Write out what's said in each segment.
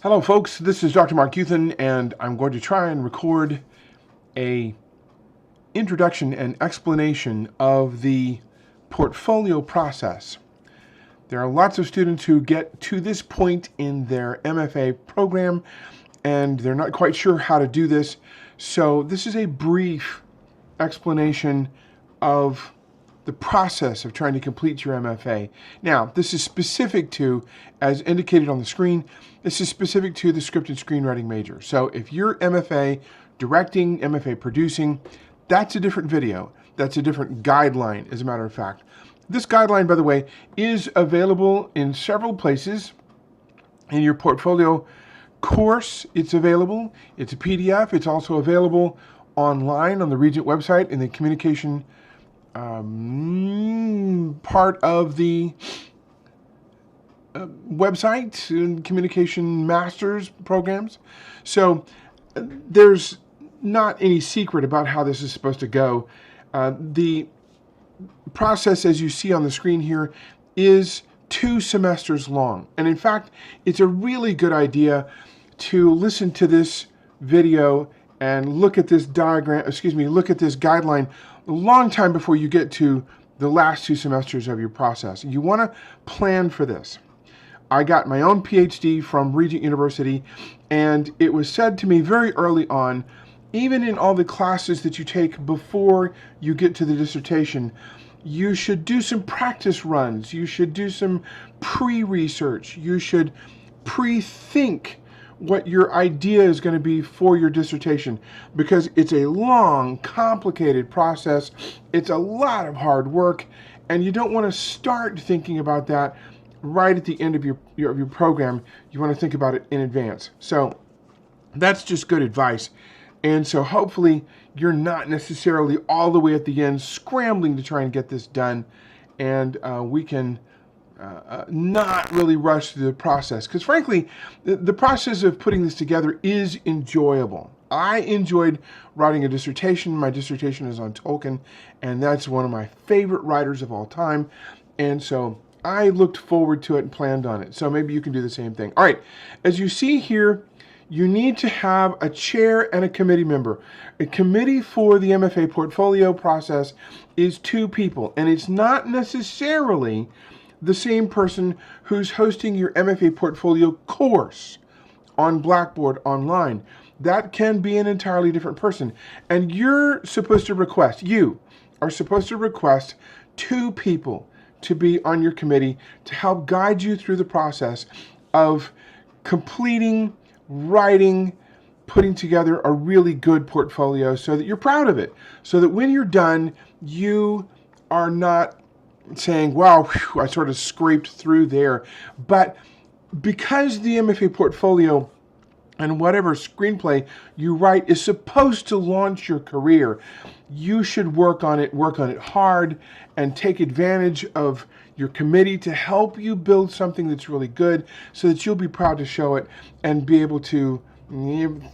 Hello folks, this is Dr. Mark Youthen, and I'm going to try and record a introduction and explanation of the portfolio process. There are lots of students who get to this point in their MFA program and they're not quite sure how to do this. So this is a brief explanation of the process of trying to complete your MFA. Now, this is specific to, as indicated on the screen, this is specific to the scripted screenwriting major. So if you're MFA directing, MFA producing, that's a different video. That's a different guideline, as a matter of fact. This guideline, by the way, is available in several places. In your portfolio course, it's available. It's a PDF. It's also available online on the Regent website in the communication part of the website and communication masters programs. So there's not any secret about how this is supposed to go. The process, as you see on the screen here, is 2 semesters long. And in fact, it's a really good idea to listen to this video and look at this look at this guideline a long time before you get to the last 2 semesters of your process. You want to plan for this. I got my own PhD from Regent University, and it was said to me very early on, even in all the classes that you take before you get to the dissertation, you should do some practice runs. You should do some pre-research. You should pre-think what your idea is going to be for your dissertation, because it's a long, complicated process. It's a lot of hard work, and you don't want to start thinking about that right at the end of your program. You want to think about it in advance. So that's just good advice. And so hopefully you're not necessarily all the way at the end scrambling to try and get this done, and we can not really rush through the process, because frankly, the process of putting this together is enjoyable. I enjoyed writing a dissertation. My dissertation is on Tolkien, and that's one of my favorite writers of all time. And so I looked forward to it and planned on it. So maybe you can do the same thing. All right, as you see here, you need to have a chair and a committee member. A committee for the MFA portfolio process is 2 people, and it's not necessarily the same person who's hosting your MFA portfolio course on Blackboard online. That can be an entirely different person. And you are supposed to request 2 people to be on your committee to help guide you through the process of completing, writing, putting together a really good portfolio so that you're proud of it. So that when you're done, you are not saying, wow, whew, I sort of scraped through there. But because the MFA portfolio and whatever screenplay you write is supposed to launch your career, you should work on it hard, and take advantage of your committee to help you build something that's really good so that you'll be proud to show it and be able to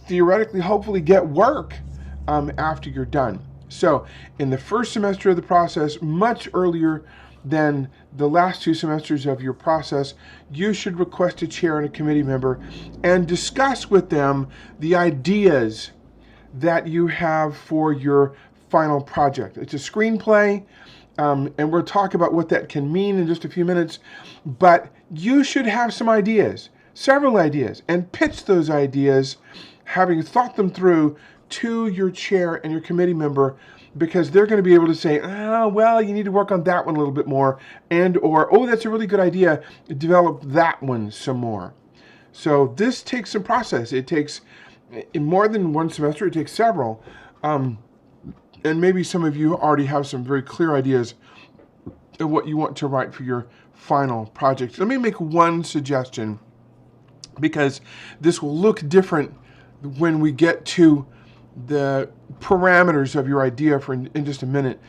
theoretically, hopefully, get work after you're done. So in the first semester of the process, much earlier than the last 2 semesters of your process, you should request a chair and a committee member and discuss with them the ideas that you have for your final project. It's a screenplay, and we'll talk about what that can mean in just a few minutes, but you should have some ideas, several ideas, and pitch those ideas, having thought them through, to your chair and your committee member, because they're going to be able to say, oh, well, you need to work on that one a little bit more, or, oh, that's a really good idea, develop that one some more. So this takes some process. It takes more than 1 semester. It takes several. And maybe some of you already have some very clear ideas of what you want to write for your final project. Let me make one suggestion, because this will look different when we get to the parameters of your idea in just a minute.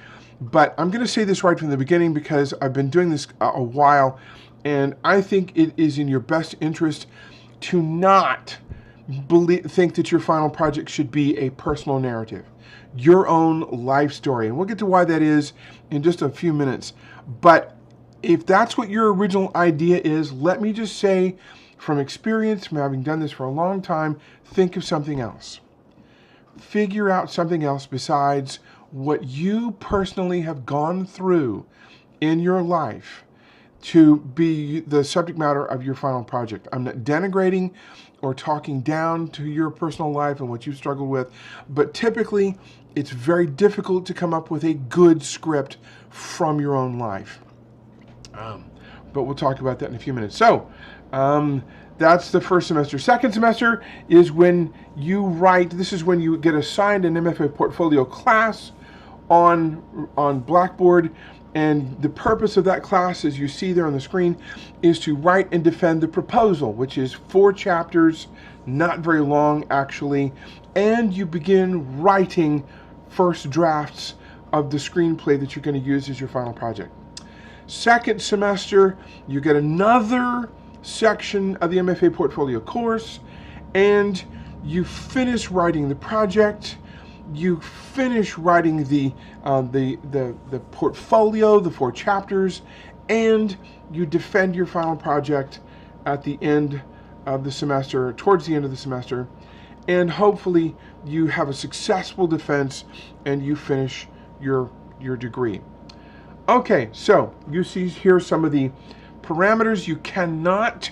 But I'm going to say this right from the beginning, because I've been doing this a while, and I think it is in your best interest to not think that your final project should be a personal narrative, your own life story. And we'll get to why that is in just a few minutes. But if that's what your original idea is, let me just say from experience, from having done this for a long time, think of something else. Figure out something else besides what you personally have gone through in your life to be the subject matter of your final project. I'm not denigrating or talking down to your personal life and what you've struggled with, but typically it's very difficult to come up with a good script from your own life. But we'll talk about that in a few minutes. So that's the first semester. Second semester is when you write. This is when you get assigned an MFA portfolio class on Blackboard. And the purpose of that class, as you see there on the screen, is to write and defend the proposal, which is 4 chapters, not very long actually, and you begin writing first drafts of the screenplay that you're going to use as your final project. Second semester, you get another section of the MFA portfolio course, and you finish writing the project. You finish writing the portfolio, the 4 chapters, and you defend your final project at the end of the semester, towards the end of the semester, and hopefully you have a successful defense and you finish your degree. Okay, so you see here some of the parameters. You cannot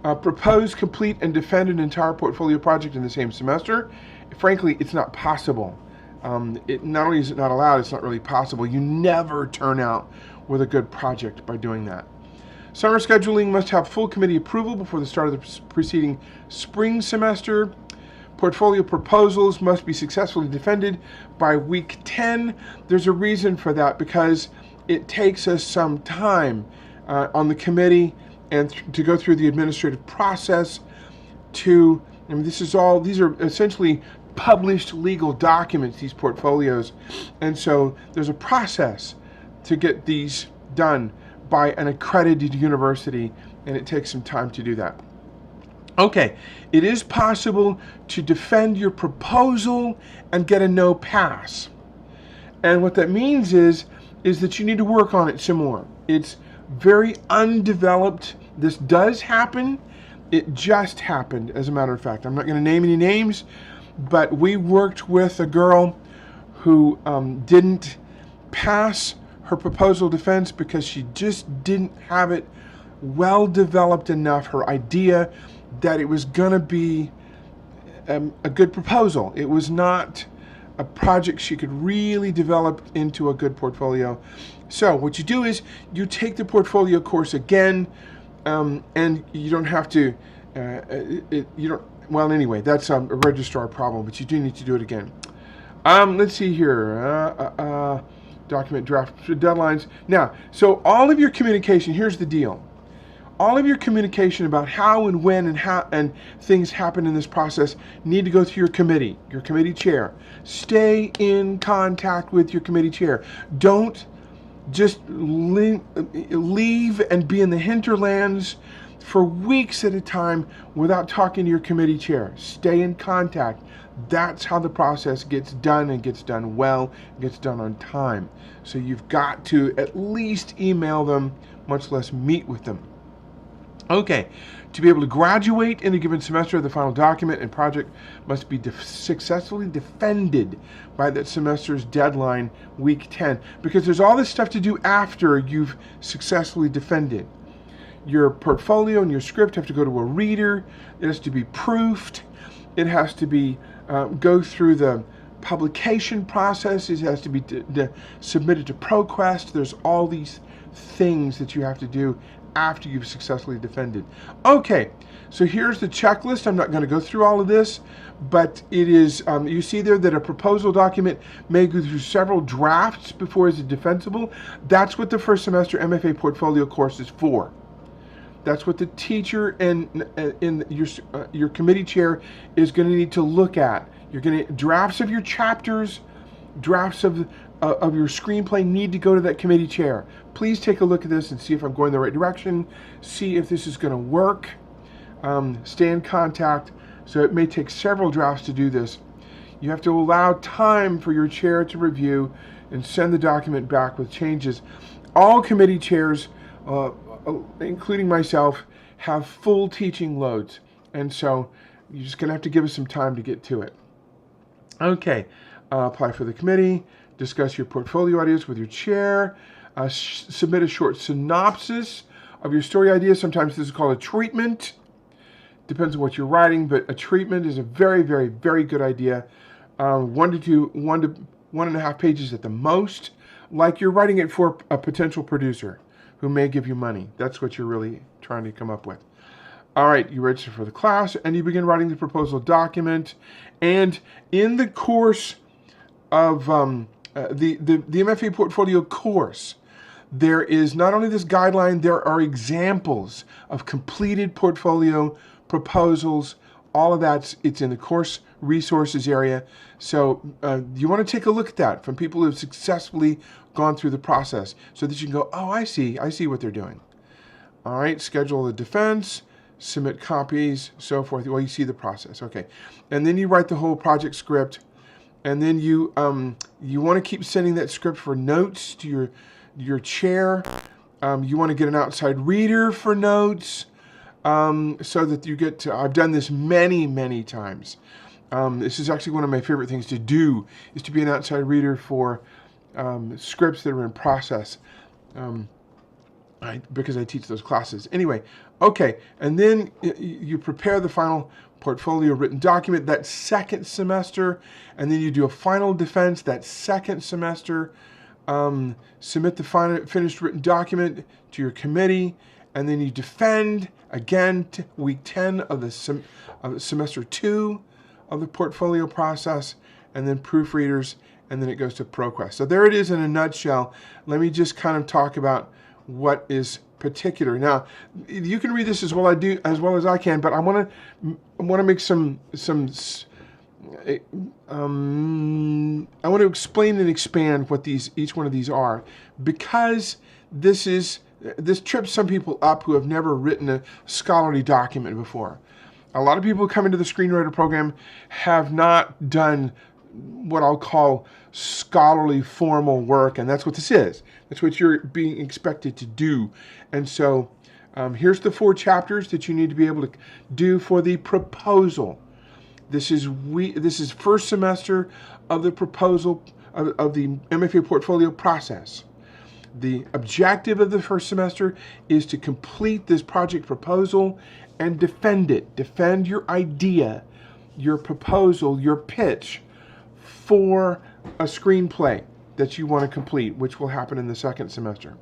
propose, complete, and defend an entire portfolio project in the same semester. Frankly, it's not possible. Not only is it not allowed, it's not really possible. You never turn out with a good project by doing that. Summer scheduling must have full committee approval before the start of the preceding spring semester. Portfolio proposals must be successfully defended by week 10. There's a reason for that, because it takes us some time on the committee and to go through the administrative process to, I mean, these are essentially published legal documents, these portfolios, and so there's a process to get these done by an accredited university, and it takes some time to do that. Okay, it is possible to defend your proposal and get a no pass, and what that means is that you need to work on it some more. It's very undeveloped. This does happen. It just happened, as a matter of fact. I'm not going to name any names, but we worked with a girl who didn't pass her proposal defense because she just didn't have it well developed enough, her idea, that it was going to be a good proposal. It was not a project she could really develop into a good portfolio. So what you do is you take the portfolio course again, and you don't have to, well, anyway, that's a registrar problem, but you do need to do it again. Let's see here, document draft deadlines. Now, so all of your communication, here's the deal. All of your communication about how and when and things happen in this process need to go through your committee chair. Stay in contact with your committee chair. Don't just leave and be in the hinterlands for weeks at a time without talking to your committee chair. Stay in contact. That's how the process gets done, and gets done well, gets done on time. So you've got to at least email them, much less meet with them. Okay, to be able to graduate in a given semester, the final document and project must be successfully defended by that semester's deadline, week 10, because there's all this stuff to do after you've successfully defended. Your portfolio and your script have to go to a reader. It has to be proofed. It has to be go through the publication process. It has to be submitted to ProQuest. There's all these things that you have to do after you've successfully defended. Okay, so here's the checklist. I'm not going to go through all of this, but it is, you see there that a proposal document may go through several drafts before it's defensible. That's what the first semester MFA portfolio course is for. That's what the teacher and in your committee chair is going to need to look at. You're going to, drafts of your chapters, drafts of your screenplay need to go to that committee chair. Please take a look at this and see if I'm going the right direction. See if this is going to work. Stay in contact. So it may take several drafts to do this. You have to allow time for your chair to review and send the document back with changes. All committee chairs, including myself, have full teaching loads. And so you're just going to have to give us some time to get to it. Okay, apply for the committee, discuss your portfolio ideas with your chair, submit a short synopsis of your story idea. Sometimes this is called a treatment. Depends on what you're writing, but a treatment is a very, very, very good idea. 1 to 1.5 pages at the most, like you're writing it for a potential producer who may give you money. That's what you're really trying to come up with. All right, you register for the class and you begin writing the proposal document. And in the course of the MFA Portfolio course, there is not only this guideline, there are examples of completed portfolio proposals. All of that, it's in the course resources area. So you want to take a look at that from people who have successfully gone through the process so that you can go, oh, I see what they're doing. All right, schedule the defense, submit copies, so forth. Well, you see the process, okay. And then you write the whole project script, and then you want to keep sending that script for notes to your chair. You want to get an outside reader for notes, so that you get to, I've done this many, many times. This is actually one of my favorite things to do, is to be an outside reader for scripts that are in process. Because I teach those classes. Anyway, okay, and then you prepare the final portfolio written document that second semester, and then you do a final defense that second semester, submit the finished written document to your committee, and then you defend again week 10 of the semester 2 of the portfolio process, and then proofreaders, and then it goes to ProQuest. So there it is in a nutshell. Let me just kind of talk about what is particular. Now, you can read this as well as I can, but I want to make I want to explain and expand what each one of these are, because this trips some people up who have never written a scholarly document before. A lot of people who come into the Screenwriter program have not done what I'll call scholarly formal work, and that's what this is. That's what you're being expected to do. And so here's the 4 chapters that you need to be able to do for the proposal. This is first semester of the proposal of the MFA portfolio process. The objective of the first semester is to complete this project proposal and defend it. Defend your idea, your proposal, your pitch for a screenplay that you want to complete, which will happen in the second semester.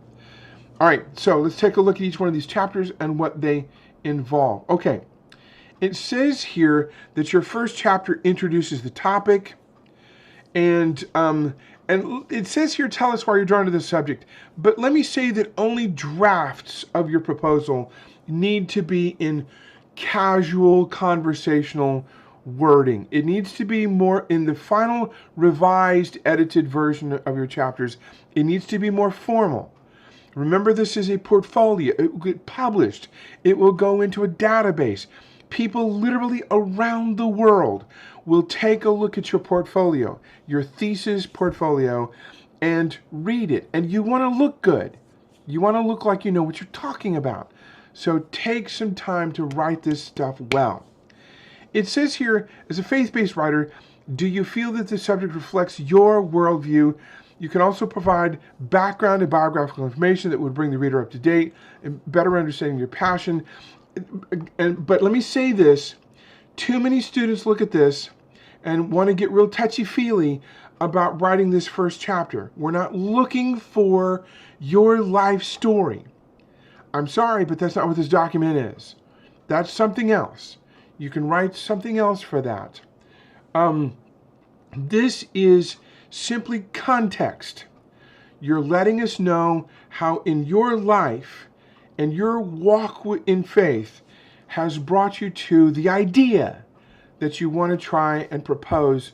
All right, so let's take a look at each one of these chapters and what they involve. Okay, it says here that your first chapter introduces the topic, and it says here, tell us why you're drawn to this subject. But let me say that only drafts of your proposal need to be in casual conversational wording. It needs to be more in the final revised, edited version of your chapters. It needs to be more formal. Remember, this is a portfolio. It will get published. It will go into a database. People literally around the world will take a look at your portfolio, your thesis portfolio, and read it. And you want to look good. You want to look like you know what you're talking about. So take some time to write this stuff well. It says here, as a faith-based writer, do you feel that the subject reflects your worldview? You can also provide background and biographical information that would bring the reader up to date and better understanding your passion. But let me say this, too many students look at this and want to get real touchy-feely about writing this first chapter. We're not looking for your life story. I'm sorry, but that's not what this document is. That's something else. You can write something else for that. This is simply context. You're letting us know how in your life and your walk in faith has brought you to the idea that you want to try and propose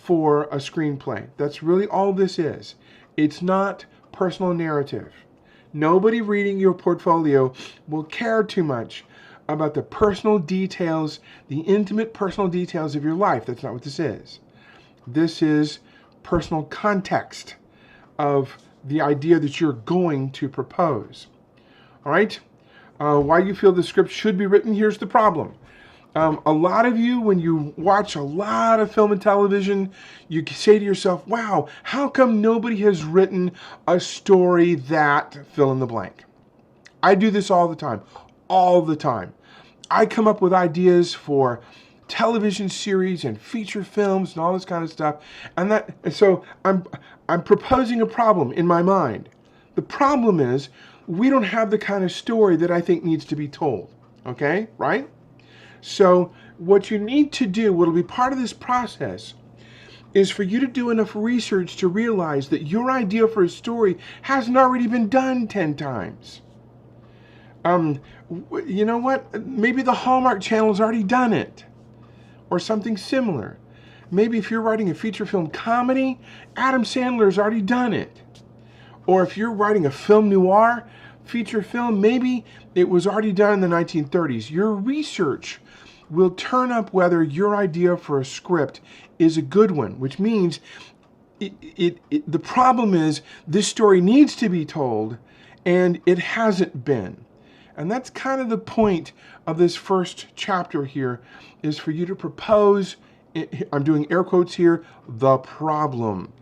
for a screenplay. That's really all this is. It's not personal narrative. Nobody reading your portfolio will care too much about the personal details, the intimate personal details of your life. That's not what this is. This is personal context of the idea that you're going to propose. All right? Why you feel the script should be written. Here's the problem. A lot of you, when you watch a lot of film and television, you say to yourself, wow, how come nobody has written a story that fill in the blank? I do this all the time. All the time. I come up with ideas for television series and feature films and all this kind of stuff. And so I'm proposing a problem in my mind. The problem is we don't have the kind of story that I think needs to be told. Okay, right? So what you need to do, what will be part of this process, is for you to do enough research to realize that your idea for a story hasn't already been done 10 times. You know what? Maybe the Hallmark Channel has already done it, or something similar. Maybe if you're writing a feature film comedy, Adam Sandler's already done it. Or if you're writing a film noir feature film, maybe it was already done in the 1930s. Your research will turn up whether your idea for a script is a good one, which means the problem is this story needs to be told and it hasn't been. And that's kind of the point of this first chapter here, is for you to propose, I'm doing air quotes here, the problem.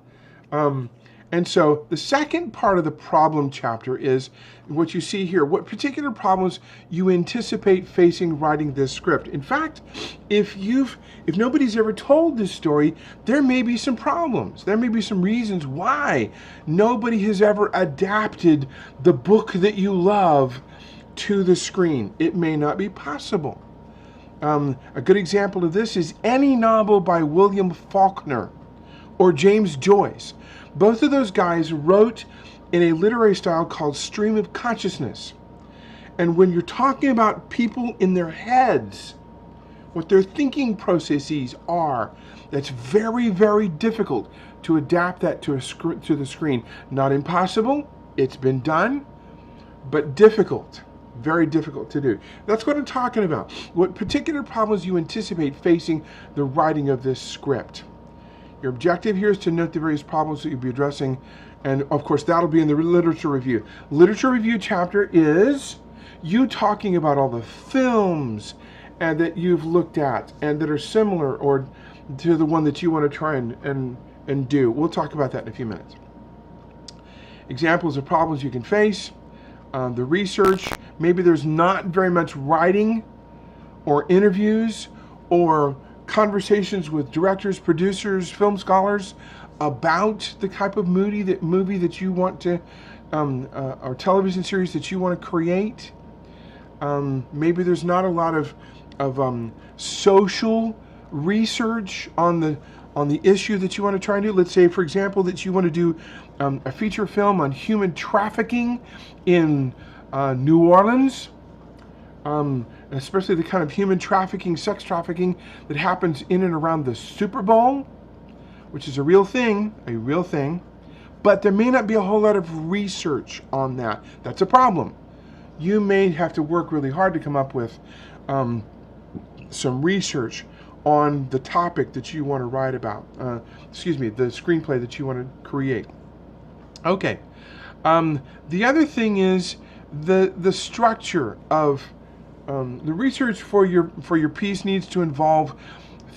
And so the second part of the problem chapter is what you see here, what particular problems you anticipate facing writing this script. In fact, if nobody's ever told this story, there may be some problems. There may be some reasons why nobody has ever adapted the book that you love to the screen. It may not be possible. A good example of this is any novel by William Faulkner or James Joyce. Both of those guys wrote in a literary style called stream of consciousness. And when you're talking about people in their heads, what their thinking processes are, that's very, very difficult to adapt that to the screen. Not impossible, it's been done, but difficult. Very difficult to do. That's what I'm talking about. What particular problems you anticipate facing the writing of this script. Your objective here is to note the various problems that you'll be addressing, and of course that'll be in the literature review. Literature review chapter is you talking about all the films and that you've looked at and that are similar or to the one that you want to try and do. We'll talk about that in a few minutes. Examples of problems you can face. The research, maybe there's not very much writing or interviews or conversations with directors, producers, film scholars about the type of movie that you want to, or television series that you want to create. Maybe there's not a lot of social research on the issue that you want to try and do. Let's say, for example, that you want to do a feature film on human trafficking in New Orleans, especially the kind of human trafficking, sex trafficking that happens in and around the Super Bowl, which is a real thing, but there may not be a whole lot of research on that. That's a problem. You may have to work really hard to come up with some research on the topic that you want to write about, the screenplay that you want to create. Okay. The other thing is the structure of the research for your piece needs to involve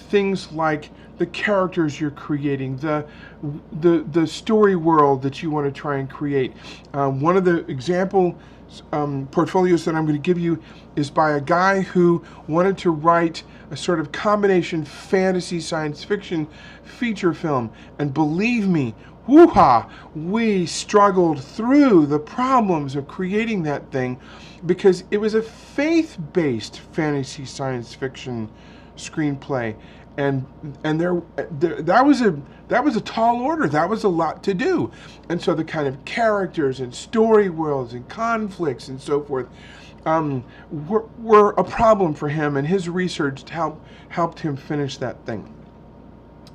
things like the characters you're creating, the story world that you want to try and create. One of the example portfolios that I'm going to give you is by a guy who wanted to write a sort of combination fantasy science fiction feature film, and believe me, woo-ha, we struggled through the problems of creating that thing because it was a faith-based fantasy science fiction screenplay, and that was a tall order. That was a lot to do, and so the kind of characters and story worlds and conflicts and so forth were a problem for him, and his research helped him finish that thing.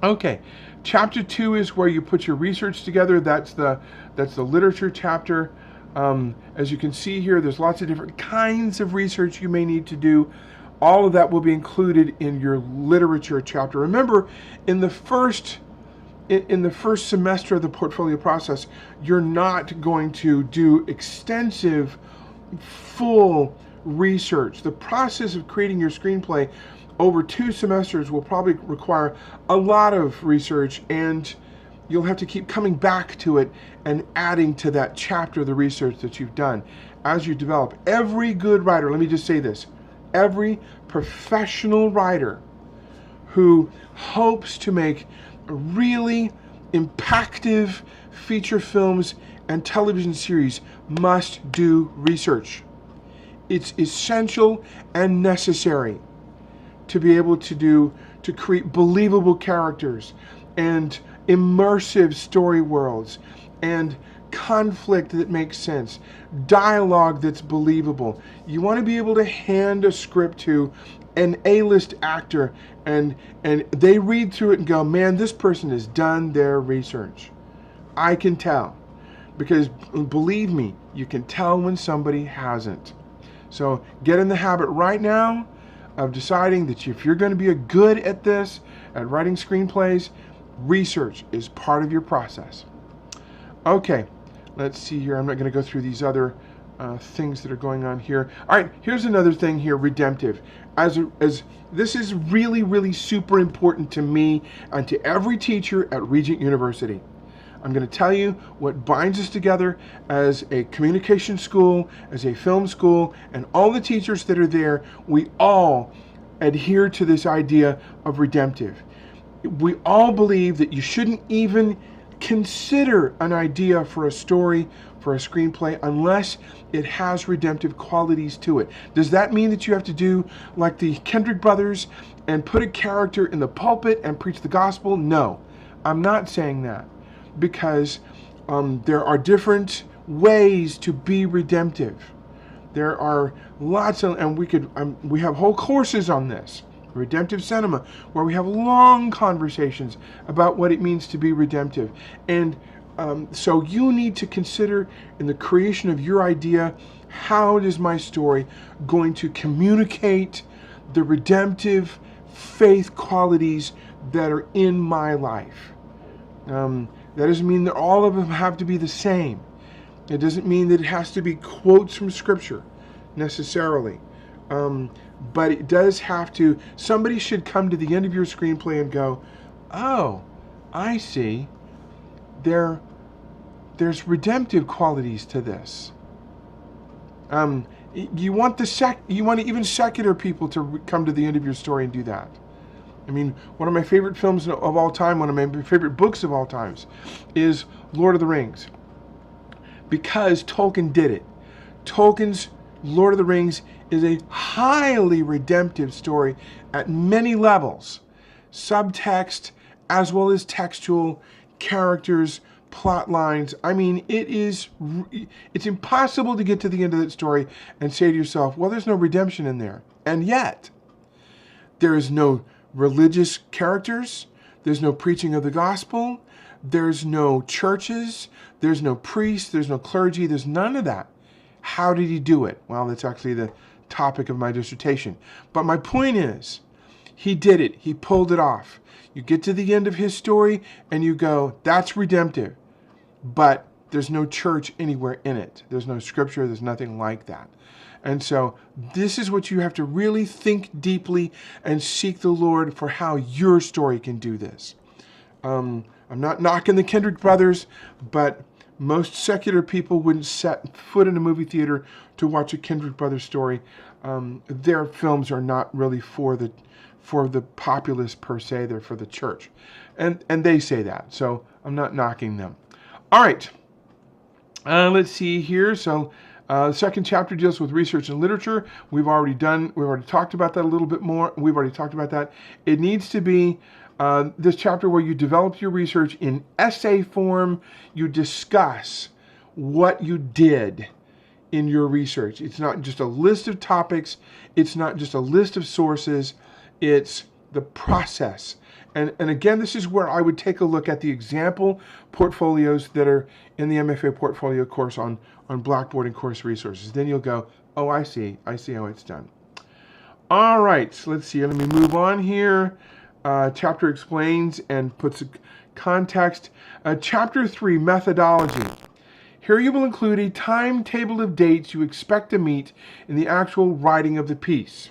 Okay, chapter 2 is where you put your research together. That's the literature chapter. As you can see here, there's lots of different kinds of research you may need to do. All of that will be included in your literature chapter. Remember, in the first semester of the portfolio process, you're not going to do extensive, full research. The process of creating your screenplay over 2 semesters will probably require a lot of research, and you'll have to keep coming back to it and adding to that chapter of the research that you've done as you develop. Every good writer, let me just say this, every professional writer who hopes to make really impactful feature films and television series must do research. It's essential and necessary to be able to create believable characters and immersive story worlds and conflict that makes sense, dialogue that's believable. You want to be able to hand a script to an A-list actor and they read through it and go, man, this person has done their research. I can tell, because believe me, you can tell when somebody hasn't. So get in the habit right now of deciding that if you're going to be good at this, at writing screenplays, research is part of your process. Okay, let's see here. I'm not going to go through these other things that are going on here. All right, here's another thing here, redemptive. As this is really, really super important to me and to every teacher at Regent University. I'm going to tell you what binds us together as a communication school, as a film school, and all the teachers that are there. We all adhere to this idea of redemptive. We all believe that you shouldn't even consider an idea for a story, for a screenplay, unless it has redemptive qualities to it. Does that mean that you have to do like the Kendrick brothers and put a character in the pulpit and preach the gospel? No, I'm not saying that, because there are different ways to be redemptive. There are lots of, and we have whole courses on this, redemptive cinema, where we have long conversations about what it means to be redemptive. And so you need to consider in the creation of your idea, how is my story going to communicate the redemptive faith qualities that are in my life? That doesn't mean that all of them have to be the same. It doesn't mean that it has to be quotes from Scripture, necessarily. But it does have to, somebody should come to the end of your screenplay and go, oh, I see. There's redemptive qualities to this. You want even secular people to come to the end of your story and do that. I mean, one of my favorite films of all time, one of my favorite books of all times, is Lord of the Rings. Because Tolkien did it. Tolkien's Lord of the Rings is a highly redemptive story at many levels. Subtext, as well as textual, characters, plot lines. I mean, it's impossible to get to the end of that story and say to yourself, well, there's no redemption in there. And yet, there is no religious characters, there's no preaching of the gospel, there's no churches, there's no priests, there's no clergy, there's none of that. How did he do it? Well, that's actually the topic of my dissertation. But my point is, he did it. He pulled it off. You get to the end of his story and you go, that's redemptive. But there's no church anywhere in it. There's no scripture. There's nothing like that. And so this is what you have to really think deeply and seek the Lord for how your story can do this. I'm not knocking the Kendrick brothers, but most secular people wouldn't set foot in a movie theater to watch a Kendrick brothers story. Their films are not really for the populace per se. They're for the church. And they say that. So I'm not knocking them. All right. Let's see here. So the second chapter deals with research and literature. We've already talked about that a little bit more. We've already talked about that. It needs to be this chapter where you develop your research in essay form. You discuss what you did in your research. It's not just a list of topics. It's not just a list of sources. It's the process. And again, this is where I would take a look at the example portfolios that are in the MFA portfolio course on Blackboard and course resources. Then you'll go, oh, I see how it's done. All right, so let's see. Let me move on here. Chapter explains and puts a context. Chapter 3, methodology. Here you will include a timetable of dates you expect to meet in the actual writing of the piece.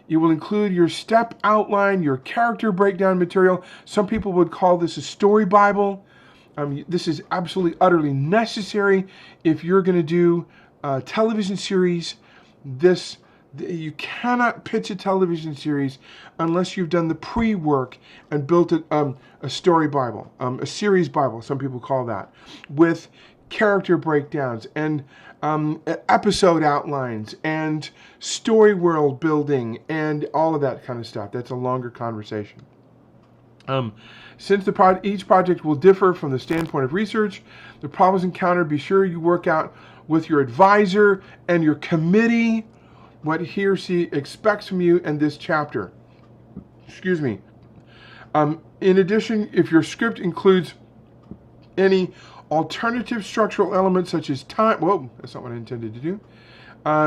You will include your step outline, your character breakdown material. Some people would call this a story Bible. This is absolutely, utterly necessary if you're going to do a television series. You cannot pitch a television series unless you've done the pre-work and built a story Bible, a series Bible, some people call that, with character breakdowns and episode outlines and story world building and all of that kind of stuff. That's a longer conversation. Since each project will differ from the standpoint of research, the problems encountered, be sure you work out with your advisor and your committee what he or she expects from you in this chapter. Excuse me. In addition, if your script includes any alternative structural elements such as time, whoa, that's not what I intended to do,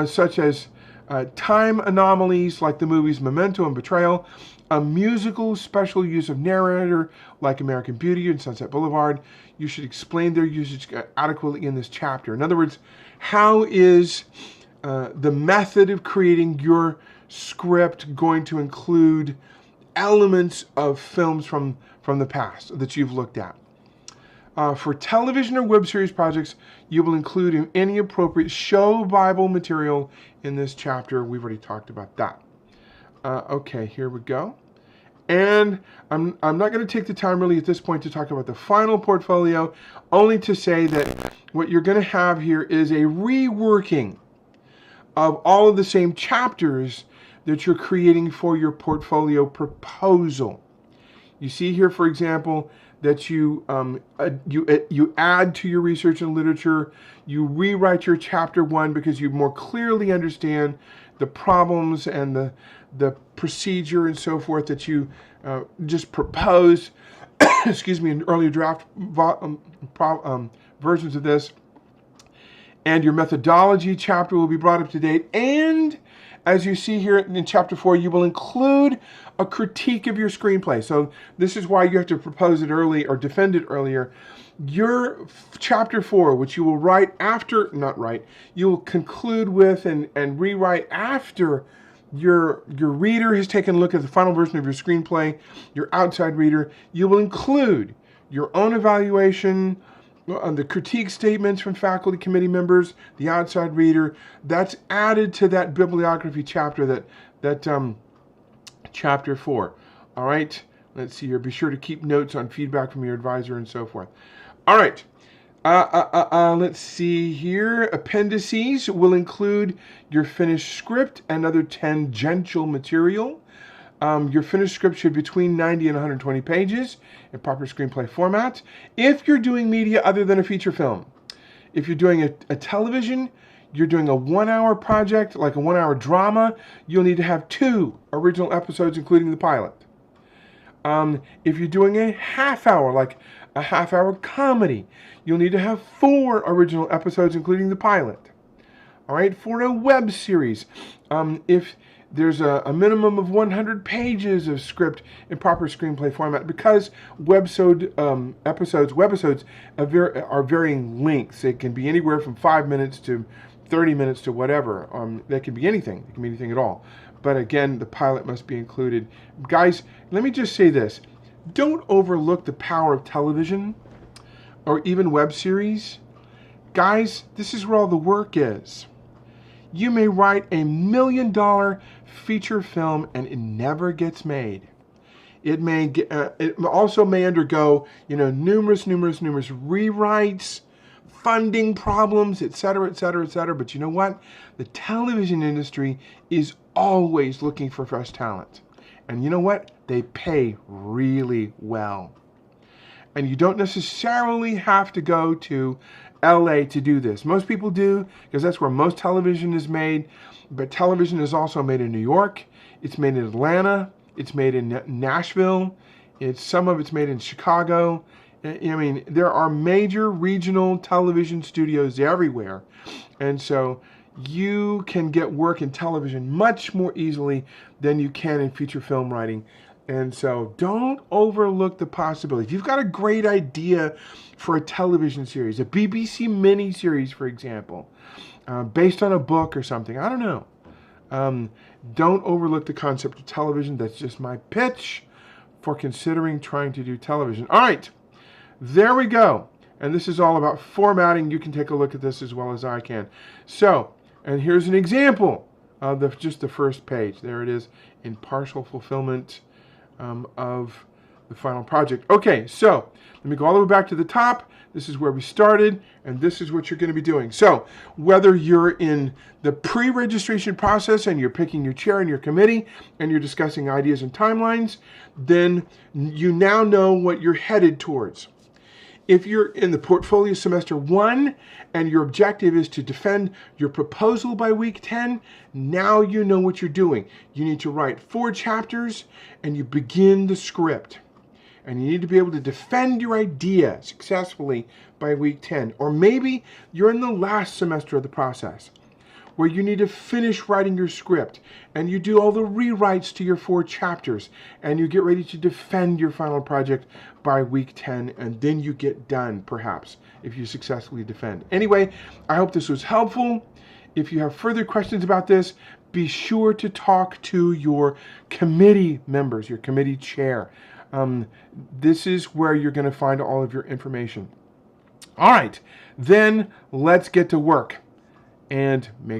such as time anomalies like the movies Memento and Betrayal, a musical special use of narrator like American Beauty and Sunset Boulevard, you should explain their usage adequately in this chapter. In other words, how is the method of creating your script going to include elements of films from the past that you've looked at? For television or web series projects, you will include any appropriate show Bible material in this chapter. We've already talked about that. Okay, here we go. And I'm not going to take the time really at this point to talk about the final portfolio, only to say that what you're going to have here is a reworking of all of the same chapters that you're creating for your portfolio proposal. You see here, for example, that you add to your research and literature, you rewrite your chapter 1 because you more clearly understand the problems and the procedure and so forth that you just proposed, excuse me, in earlier draft versions of this. And your methodology chapter will be brought up to date. And as you see here in chapter 4, you will include a critique of your screenplay. So this is why you have to propose it early or defend it earlier. Your chapter 4, which you will you will conclude with and rewrite after your reader has taken a look at the final version of your screenplay, your outside reader, you will include your own evaluation, the critique statements from faculty committee members, the outside reader. That's added to that bibliography chapter, that chapter 4. All right, let's see here. Be sure to keep notes on feedback from your advisor and so forth. All right, let's see here. Appendices will include your finished script and other tangential material. Your finished script should be between 90 and 120 pages in proper screenplay format. If you're doing media other than a feature film, if you're doing a television, you're doing a 1-hour project, like a 1-hour drama, you'll need to have 2 original episodes, including the pilot. If you're doing a half-hour, like a half-hour comedy, you'll need to have 4 original episodes, including the pilot. All right, for a web series, if there's a minimum of 100 pages of script in proper screenplay format, because webisodes are varying lengths. It can be anywhere from 5 minutes to 30 minutes to whatever. That can be anything. It can be anything at all. But again, the pilot must be included. Guys, let me just say this. Don't overlook the power of television or even web series. Guys, this is where all the work is. You may write $1 million feature film and it never gets made. It also may undergo, numerous rewrites, funding problems, etc., etc., etc. But you know what? The television industry is always looking for fresh talent. And you know what? They pay really well. And you don't necessarily have to go to LA to do this. Most people do, because that's where most television is made. But television is also made in New York. It's made in Atlanta. It's made in Nashville. Some of it's made in Chicago. I mean, there are major regional television studios everywhere. And so you can get work in television much more easily than you can in feature film writing. And so don't overlook the possibility. If you've got a great idea for a television series, a BBC miniseries, for example, based on a book or something, I don't know. Don't overlook the concept of television. That's just my pitch for considering trying to do television. All right, there we go. And this is all about formatting. You can take a look at this as well as I can. So, and here's an example of just the first page. There it is in partial fulfillment of the final project. Okay, so let me go all the way back to the top. This is where we started, and this is what you're going to be doing. So whether you're in the pre-registration process and you're picking your chair and your committee and you're discussing ideas and timelines, then you now know what you're headed towards. If you're in the portfolio semester 1 and your objective is to defend your proposal by week 10, now you know what you're doing. You need to write 4 chapters and you begin the script. And you need to be able to defend your idea successfully by week 10. Or maybe you're in the last semester of the process where you need to finish writing your script and you do all the rewrites to your 4 chapters and you get ready to defend your final project by week 10, and then you get done, perhaps, if you successfully defend. Anyway, I hope this was helpful. If you have further questions about this, be sure to talk to your committee members, your committee chair. This is where you're going to find all of your information. All right, then let's get to work. And may God